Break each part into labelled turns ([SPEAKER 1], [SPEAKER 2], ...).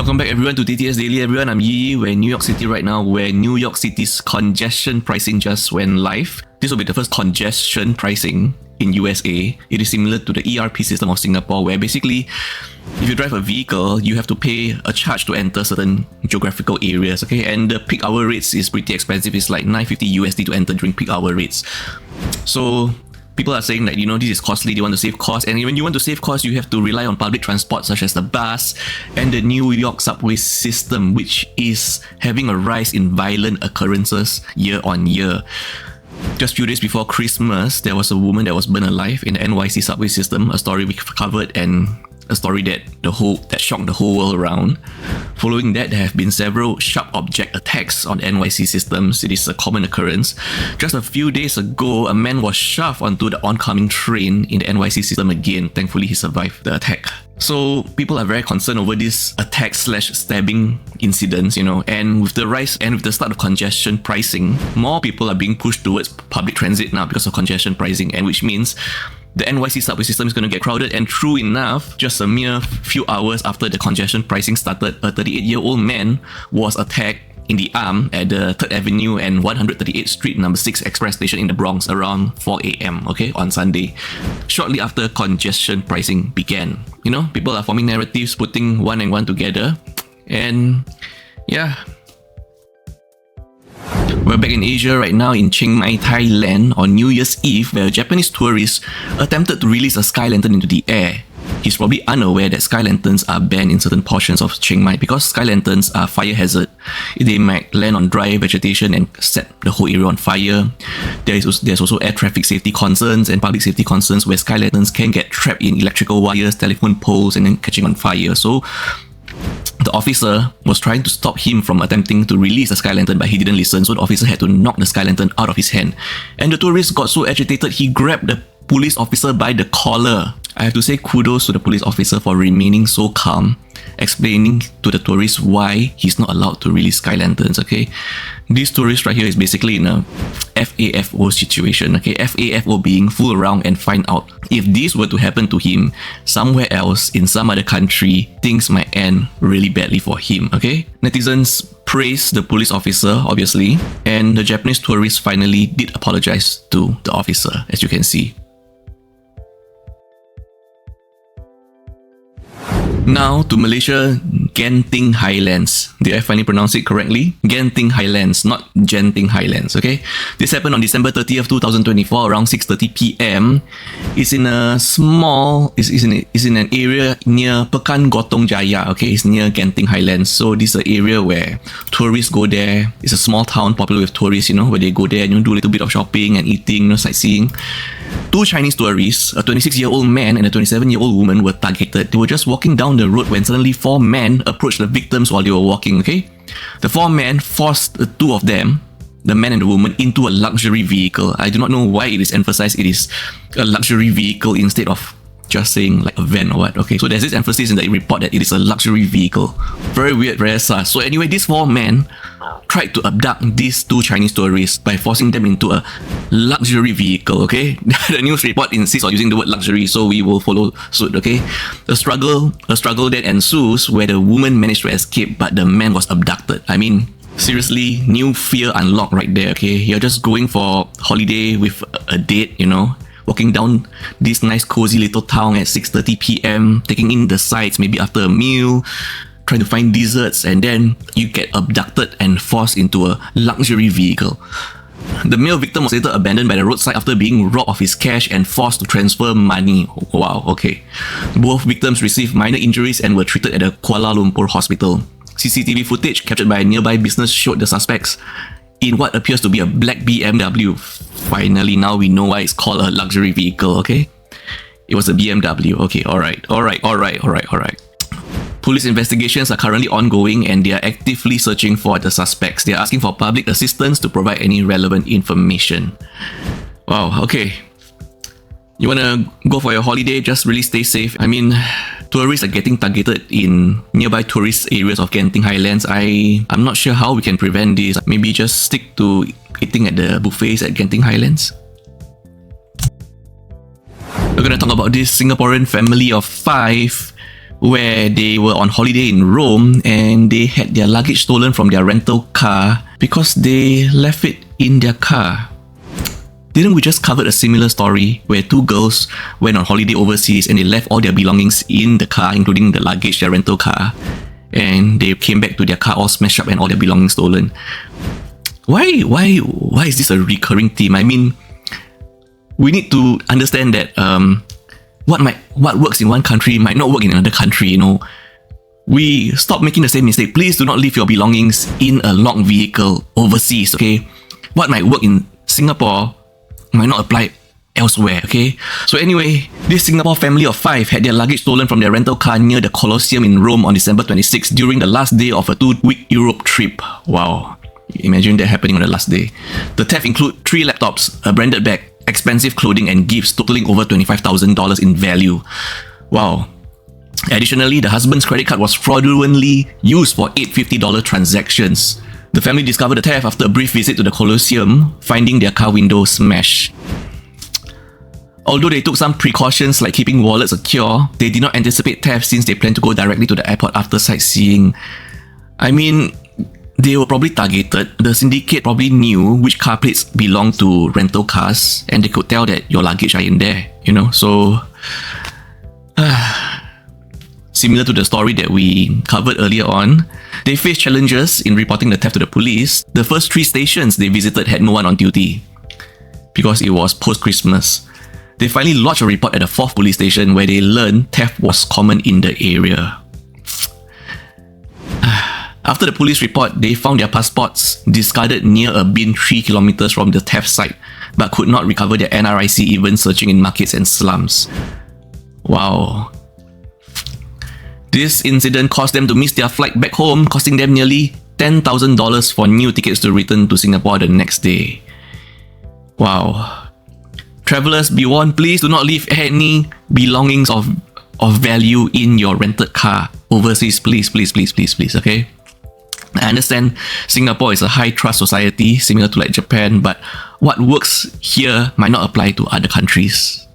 [SPEAKER 1] Welcome back everyone to TTS Daily. Everyone, I'm Yi. We're in New York City right now, where New York City's congestion pricing just went live. This will be the first congestion pricing in USA. It is similar to the ERP system of Singapore, where basically if you drive a vehicle, you have to pay a charge to enter certain geographical areas, okay? And the peak hour rates is pretty expensive. It's like $9.50 USD to enter during peak hour rates. So people are saying that, this is costly, they want to save costs. And when you want to save costs, you have to rely on public transport such as the bus and the New York subway system, which is having a rise in violent occurrences year on year. Just a few days before Christmas, there was a woman that was burned alive in the NYC subway system, a story we covered and a story that shocked the whole world around. Following that, there have been several sharp object attacks on NYC systems. It is a common occurrence. Just a few days ago, a man was shoved onto the oncoming train in the NYC system again. Thankfully, he survived the attack. So people are very concerned over this attack/stabbing incidents, and with the rise and with the start of congestion pricing, more people are being pushed towards public transit now because of congestion pricing, and which means the NYC subway system is going to get crowded. And true enough, just a mere few hours after the congestion pricing started, a 38-year-old man was attacked in the arm at the 3rd Avenue and 138th Street number 6 Express Station in the Bronx around 4 a.m. on Sunday, shortly after congestion pricing began. People are forming narratives, putting one and one together, and yeah. We're back in Asia right now in Chiang, Thailand on New Year's Eve, where a Japanese tourist attempted to release a sky lantern into the air. He's probably unaware that sky lanterns are banned in certain portions of Chiang Mai because sky lanterns are fire hazard. They might land on dry vegetation and set the whole area on fire. There's also air traffic safety concerns and public safety concerns where sky lanterns can get trapped in electrical wires, telephone poles, and then catching on fire. So the officer was trying to stop him from attempting to release the sky lantern, but he didn't listen, so the officer had to knock the sky lantern out of his hand. And the tourist got so agitated, he grabbed the police officer by the collar. I have to say kudos to the police officer for remaining so calm, explaining to the tourist why he's not allowed to release sky lanterns, okay? This tourist right here is basically in a FAFO situation, okay? FAFO being fool around and find out. If this were to happen to him somewhere else in some other country, things might end really badly for him, okay? Netizens praise the police officer, obviously, and the Japanese tourist finally did apologize to the officer, as you can see. Now to Malaysia, Genting Highlands. Did I finally pronounce it correctly? Genting Highlands, not Genting Highlands, okay? This happened on December 30th, 2024, around 6:30 p.m. It's in a it's in an area near Pekan Gotong Jaya, okay? It's near Genting Highlands. So this is an area where tourists go there. It's a small town popular with tourists, where they go there and do a little bit of shopping and eating, sightseeing. Two Chinese tourists, a 26-year-old man and a 27-year-old woman, were targeted. They were just walking down the road when suddenly 4 men approached the victims while they were walking, okay? The 4 men forced the 2 of them, the man and the woman, into a luxury vehicle. I do not know why it is emphasized it is a luxury vehicle instead of just saying like a van or what, okay? So there's this emphasis in the report that it is a luxury vehicle. Very weird, very sus. So anyway, these 4 men tried to abduct these 2 Chinese tourists by forcing them into a luxury vehicle, okay? The news report insists on using the word luxury, so we will follow suit, okay? A struggle then ensues where the woman managed to escape, but the man was abducted. I mean, seriously, new fear unlocked right there, okay? You're just going for holiday with a date, walking down this nice cozy little town at 6:30 p.m, taking in the sights, maybe after a meal, trying to find desserts, and then you get abducted and forced into a luxury vehicle. The male victim was later abandoned by the roadside after being robbed of his cash and forced to transfer money. Wow, okay. Both victims received minor injuries and were treated at a Kuala Lumpur hospital. CCTV footage captured by a nearby business showed the suspects in what appears to be a black BMW. Finally, now we know why it's called a luxury vehicle, okay? It was a BMW. Okay, alright. Police investigations are currently ongoing and they are actively searching for the suspects. They are asking for public assistance to provide any relevant information. Wow, okay. You wanna go for your holiday, just really stay safe. I mean, tourists are getting targeted in nearby tourist areas of Genting Highlands. I'm not sure how we can prevent this. Maybe just stick to eating at the buffets at Genting Highlands. We're gonna talk about this Singaporean family of 5 where they were on holiday in Rome and they had their luggage stolen from their rental car because they left it in their car. Didn't we just cover a similar story where two girls went on holiday overseas and they left all their belongings in the car, including the luggage, their rental car, and they came back to their car all smashed up and all their belongings stolen? Why is this a recurring theme? I mean, we need to understand that what works in one country might not work in another country, you know. We stop making the same mistake. Please do not leave your belongings in a locked vehicle overseas, okay? What might work in Singapore might not apply elsewhere, okay? So anyway, this Singapore family of 5 had their luggage stolen from their rental car near the Colosseum in Rome on December 26 during the last day of a 2-week Europe trip. Wow. Imagine that happening on the last day. The theft include 3 laptops, a branded bag, expensive clothing and gifts totaling over $25,000 in value. Wow. Additionally, the husband's credit card was fraudulently used for 8 $50 transactions. The family discovered the theft after a brief visit to the Colosseum, finding their car window smashed. Although they took some precautions like keeping wallets secure, they did not anticipate theft since they planned to go directly to the airport after sightseeing. I mean, they were probably targeted. The syndicate probably knew which car plates belonged to rental cars and they could tell that your luggage are in there, you know. So, similar to the story that we covered earlier on, they faced challenges in reporting the theft to the police. The first 3 stations they visited had no one on duty because it was post-Christmas. They finally lodged a report at the 4th police station where they learned theft was common in the area. After the police report, they found their passports discarded near a bin 3 kilometers from the theft site, but could not recover their NRIC even searching in markets and slums. Wow. This incident caused them to miss their flight back home, costing them nearly $10,000 for new tickets to return to Singapore the next day. Wow. Travelers, be warned, please do not leave any belongings of value in your rented car overseas. Please, okay? I understand Singapore is a high trust society, similar to like Japan, but what works here might not apply to other countries.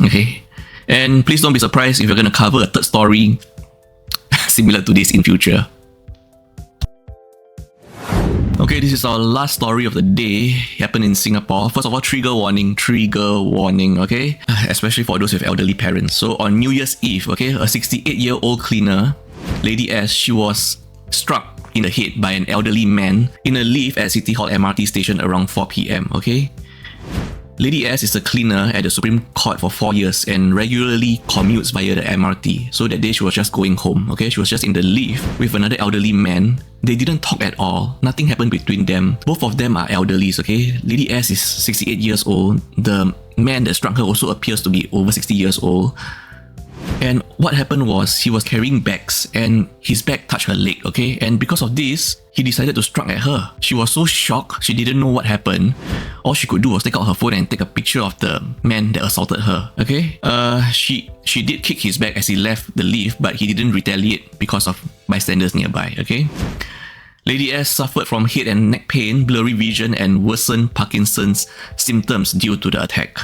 [SPEAKER 1] Okay? And please don't be surprised if you're going to cover a third story similar to this in future. Okay, this is our last story of the day. It happened in Singapore. First of all, trigger warning, okay? Especially for those with elderly parents. So on New Year's Eve, okay, a 68-year-old cleaner, Lady S, she was struck in the head by an elderly man in a lift at City Hall MRT station around 4 p.m, okay? Lady S is a cleaner at the Supreme Court for 4 years and regularly commutes via the MRT. So that day she was just going home, okay? She was just in the lift with another elderly man. They didn't talk at all. Nothing happened between them. Both of them are elderlies, okay? Lady S is 68 years old. The man that struck her also appears to be over 60 years old. And what happened was he was carrying bags and his bag touched her leg, okay? And because of this, he decided to strike at her. She was so shocked, she didn't know what happened. All she could do was take out her phone and take a picture of the man that assaulted her, okay? She did kick his bag as he left the lift, but he didn't retaliate because of bystanders nearby, okay? Lady S suffered from head and neck pain, blurry vision, and worsened Parkinson's symptoms due to the attack.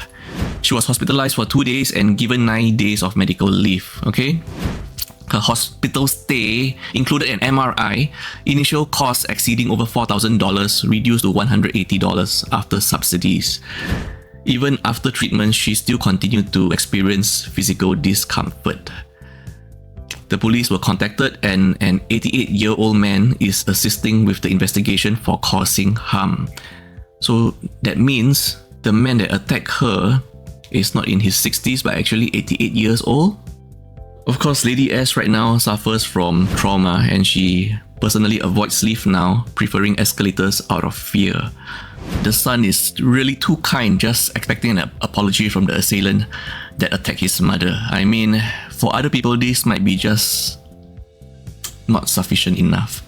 [SPEAKER 1] She was hospitalized for 2 days and given 9 days of medical leave, okay? Her hospital stay included an MRI, initial costs exceeding over $4,000, reduced to $180 after subsidies. Even after treatment, she still continued to experience physical discomfort. The police were contacted and an 88-year-old man is assisting with the investigation for causing harm. So that means the man that attacked her is not in his 60s but actually 88 years old. Of course, Lady S right now suffers from trauma and she personally avoids lift now, preferring escalators out of fear. The son is really too kind, just expecting an apology from the assailant that attacked his mother. I mean, for other people, this might be just not sufficient enough.